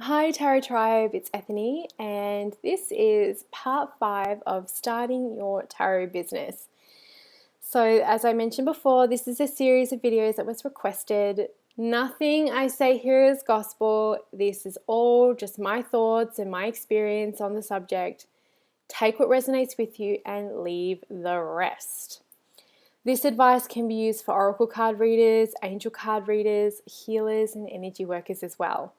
Hi Tarot Tribe, it's Ethany, and this is part 5 of starting your tarot business. So, as I mentioned before, this is a series of videos that was requested. Nothing I say here is gospel. This is all just my thoughts and my experience on the subject. Take what resonates with you and leave the rest. This advice can be used for oracle card readers, angel card readers, healers, and energy workers as well.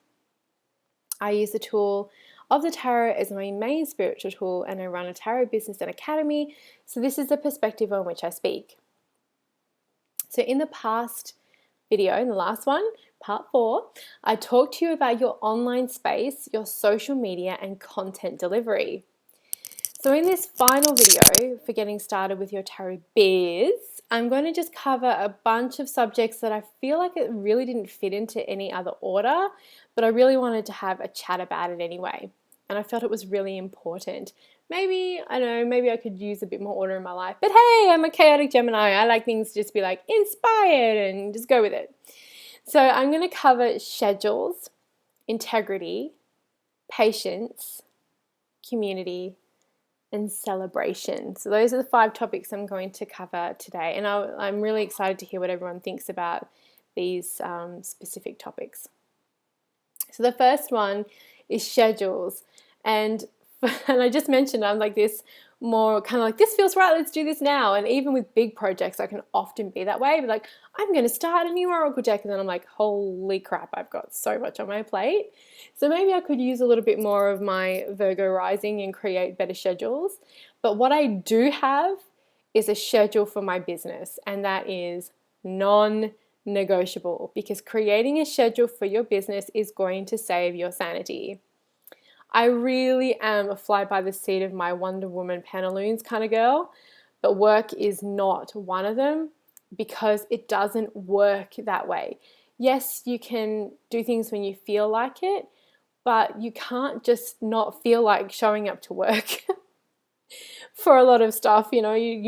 I use the tool of the tarot as my main spiritual tool, and I run a tarot business and academy, so this is the perspective on which I speak. So in the past video, in the last one, part 4, I talked to you about your online space, your social media, and content delivery. So in this final video for getting started with your tarot biz, I'm going to just cover a bunch of subjects that I feel like it really didn't fit into any other order, but I really wanted to have a chat about it anyway. And I felt it was really important. Maybe, I don't know, maybe I could use a bit more order in my life. But hey, I'm a chaotic Gemini. I like things to just be like inspired and just go with it. So I'm going to cover schedules, integrity, patience, community, and celebration. So those are the 5 topics I'm going to cover today, and I'm really excited to hear what everyone thinks about these specific topics. So the first one is schedules, and I just mentioned I'm like this more kind of like this feels right, let's do this now. And even with big projects, I can often be that way. But like I'm going to start a new oracle deck, and then I'm like, holy crap, I've got so much on my plate. So maybe I could use a little bit more of my Virgo rising and create better schedules. But what I do have is a schedule for my business, and that is non-negotiable, because creating a schedule for your business is going to save your sanity. I really am a fly by the seat of my Wonder Woman pantaloons kind of girl, but work is not one of them because it doesn't work that way. Yes, you can do things when you feel like it, but you can't just not feel like showing up to work for a lot of stuff. You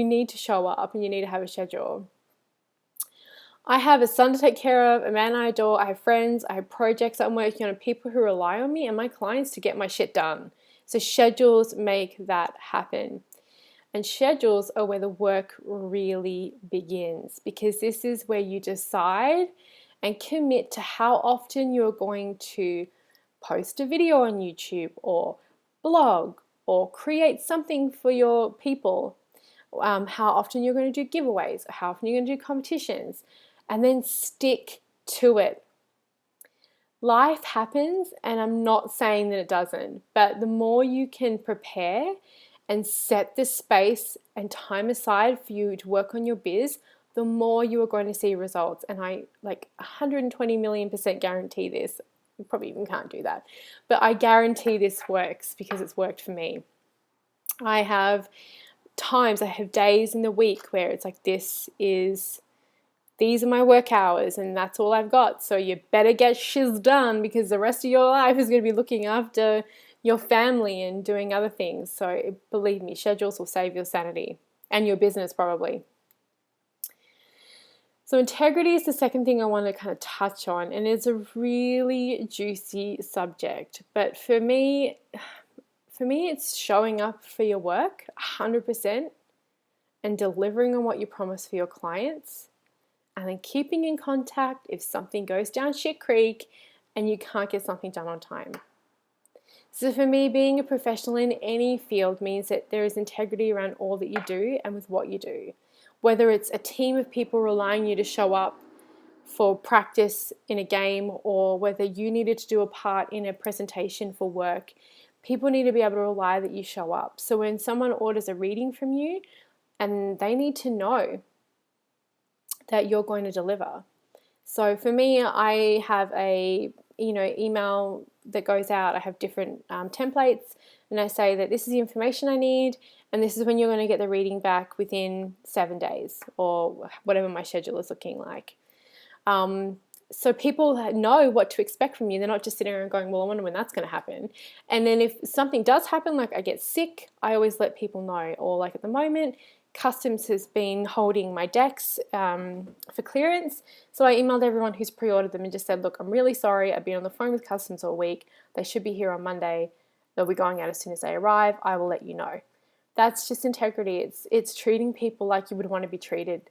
need to show up and you need to have a schedule. I have a son to take care of, a man I adore, I have friends, I have projects I'm working on, and people who rely on me and my clients to get my shit done. So schedules make that happen. And schedules are where the work really begins, because this is where you decide and commit to how often you're going to post a video on YouTube or blog or create something for your people, how often you're going to do giveaways, how often you're going to do competitions, and then stick to it. Life happens, and I'm not saying that it doesn't, but the more you can prepare and set the space and time aside for you to work on your biz, the more you are going to see results. And I 120 million% guarantee this. You probably even can't do that, but I guarantee this works because it's worked for me. I have days in the week where it's like these are my work hours and that's all I've got. So you better get shiz done, because the rest of your life is going to be looking after your family and doing other things. So believe me, schedules will save your sanity and your business probably. So integrity is the second thing I want to kind of touch on, and it's a really juicy subject. But for me it's showing up for your work 100% and delivering on what you promise for your clients, and then keeping in contact if something goes down shit creek and you can't get something done on time. So for me, being a professional in any field means that there is integrity around all that you do and with what you do. Whether it's a team of people relying on you to show up for practice in a game, or whether you needed to do a part in a presentation for work, people need to be able to rely that you show up. So when someone orders a reading from you, and they need to know that you're going to deliver. So for me, I have a email that goes out. I have different templates, and I say that this is the information I need, and this is when you're going to get the reading back within 7 days, or whatever my schedule is looking like. So people know what to expect from you. They're not just sitting around going, well, I wonder when that's going to happen. And then if something does happen, like I get sick, I always let people know. Or like at the moment, Customs has been holding my decks for clearance. So I emailed everyone who's pre-ordered them and just said, look, I'm really sorry. I've been on the phone with Customs all week. They should be here on Monday. They'll be going out as soon as they arrive. I will let you know. That's just integrity. It's treating people like you would want to be treated.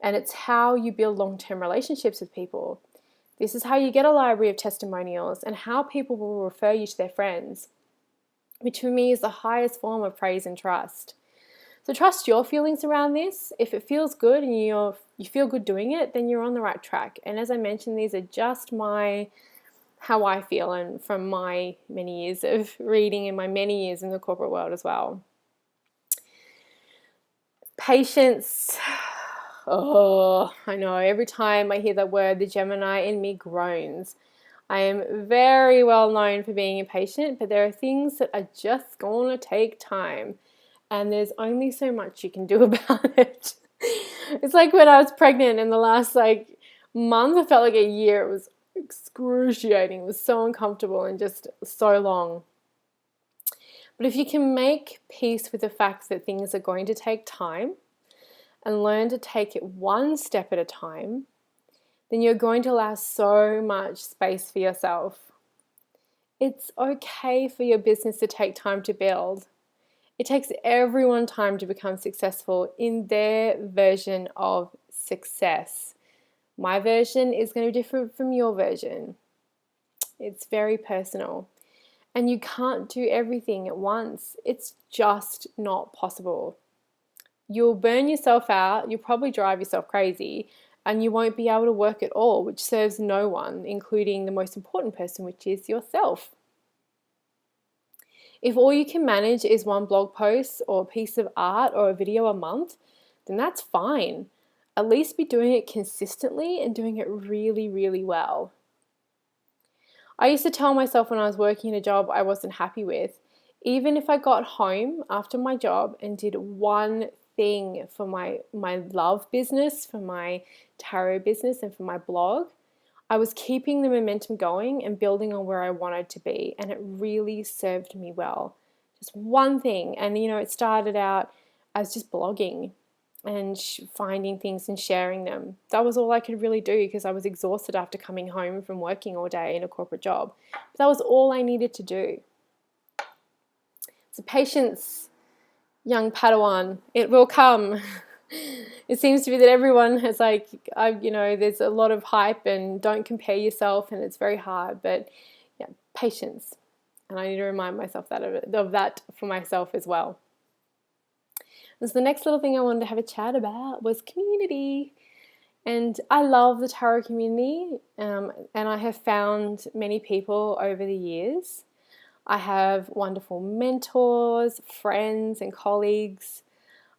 And it's how you build long-term relationships with people. This is how you get a library of testimonials and how people will refer you to their friends, which for me is the highest form of praise and trust. So trust your feelings around this. If it feels good and you feel good doing it, then you're on the right track. And as I mentioned, these are just how I feel and from my many years of reading and my many years in the corporate world as well. Patience. Oh, I know. Every time I hear that word, the Gemini in me groans. I am very well known for being impatient, but there are things that are just going to take time. And there's only so much you can do about it. It's like when I was pregnant in the last month, I felt like a year. It was excruciating. It was so uncomfortable and just so long. But if you can make peace with the fact that things are going to take time and learn to take it one step at a time, then you're going to allow so much space for yourself. It's okay for your business to take time to build. It takes everyone time to become successful in their version of success. My version is going to be different from your version. It's very personal. And you can't do everything at once. It's just not possible. You'll burn yourself out, you'll probably drive yourself crazy, and you won't be able to work at all, which serves no one, including the most important person, which is yourself. If all you can manage is one blog post or a piece of art or a video a month, then that's fine. At least be doing it consistently and doing it really, really well. I used to tell myself when I was working in a job I wasn't happy with, even if I got home after my job and did one thing for my love business, for my tarot business and for my blog, I was keeping the momentum going and building on where I wanted to be, and it really served me well. Just one thing, and it started out as just blogging and finding things and sharing them. That was all I could really do because I was exhausted after coming home from working all day in a corporate job. But that was all I needed to do. So patience, young Padawan, it will come. It seems to be that everyone has there's a lot of hype and don't compare yourself, and it's very hard, but yeah, patience. And I need to remind myself of that for myself as well. And so the next little thing I wanted to have a chat about was community. And I love the tarot community, and I have found many people over the years. I have wonderful mentors, friends, and colleagues.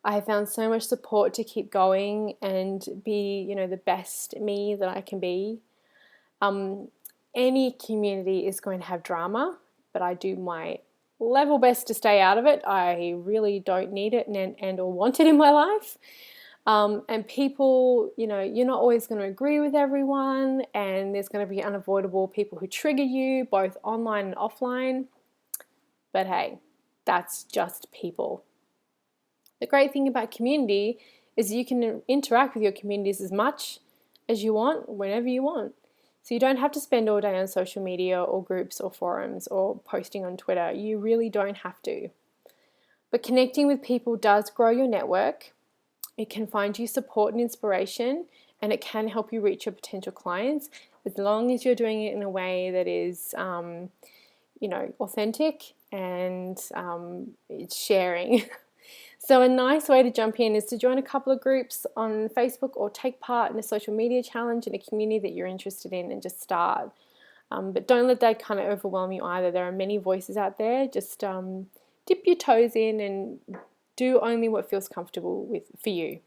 I have found so much support to keep going and be, the best me that I can be. Any community is going to have drama, but I do my level best to stay out of it. I really don't need it and or want it in my life. And people, you're not always going to agree with everyone, and there's going to be unavoidable people who trigger you, both online and offline. But hey, that's just people. The great thing about community is you can interact with your communities as much as you want, whenever you want. So you don't have to spend all day on social media or groups or forums or posting on Twitter. You really don't have to. But connecting with people does grow your network. It can find you support and inspiration, and it can help you reach your potential clients as long as you're doing it in a way that is, authentic and it's sharing. So a nice way to jump in is to join a couple of groups on Facebook or take part in a social media challenge in a community that you're interested in and just start. But don't let that kind of overwhelm you either. There are many voices out there. Just dip your toes in and do only what feels comfortable for you.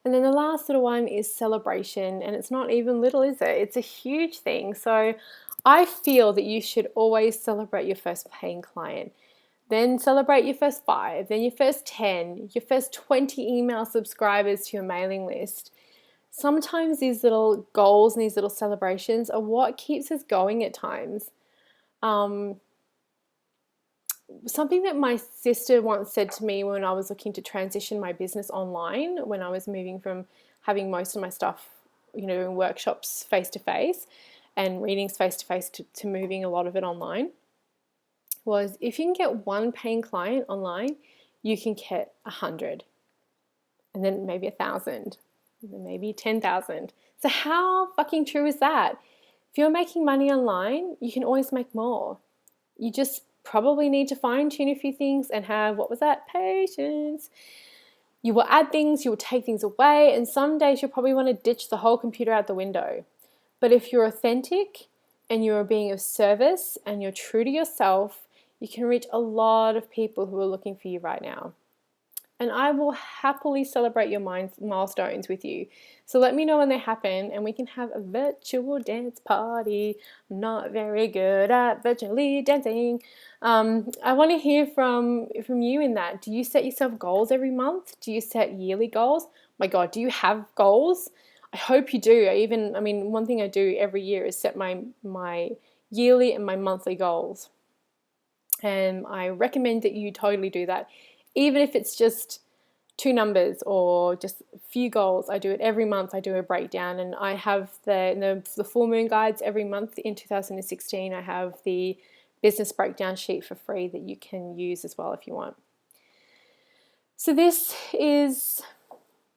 And then the last little one is celebration, and it's not even little, is it? It's a huge thing. So I feel that you should always celebrate your first paying client. Then celebrate your first 5, then your first 10, your first 20 email subscribers to your mailing list. Sometimes these little goals and these little celebrations are what keeps us going at times. something that my sister once said to me when I was looking to transition my business online, when I was moving from having most of my stuff, in workshops face to face and readings face to face to moving a lot of it online, was if you can get one paying client online, you can get 100, and then maybe 1,000, and then maybe 10,000. So how fucking true is that? If you're making money online, you can always make more. You just probably need to fine tune a few things and have, patience. You will add things, you will take things away, and some days you'll probably want to ditch the whole computer out the window. But if you're authentic and you're being of service and you're true to yourself, you can reach a lot of people who are looking for you right now. And I will happily celebrate your milestones with you. So let me know when they happen and we can have a virtual dance party. I'm not very good at virtually dancing. I want to hear from you in that. Do you set yourself goals every month? Do you set yearly goals? My God, do you have goals? I hope you do. One thing I do every year is set my yearly and my monthly goals. And I recommend that you totally do that. Even if it's just 2 numbers or just a few goals, I do it every month. I do a breakdown, and I have the full moon guides every month. In 2016, I have the business breakdown sheet for free that you can use as well if you want. So this is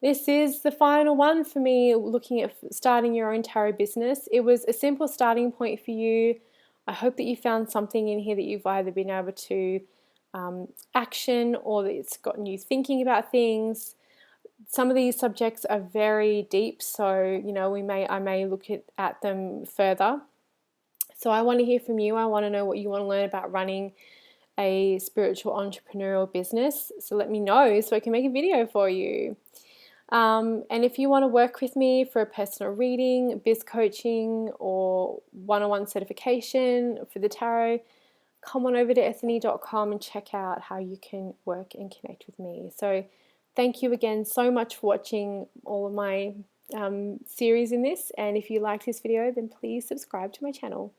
the final one for me, looking at starting your own tarot business. It was a simple starting point for you. I hope that you found something in here that you've either been able to action, or that it's gotten you thinking about things. Some of these subjects are very deep, so I may look at them further. So I want to hear from you. I want to know what you want to learn about running a spiritual entrepreneurial business. So let me know so I can make a video for you. And if you want to work with me for a personal reading, biz coaching, or one-on-one certification for the tarot, come on over to ethany.com and check out how you can work and connect with me. So thank you again so much for watching all of my series in this. And if you liked this video, then please subscribe to my channel.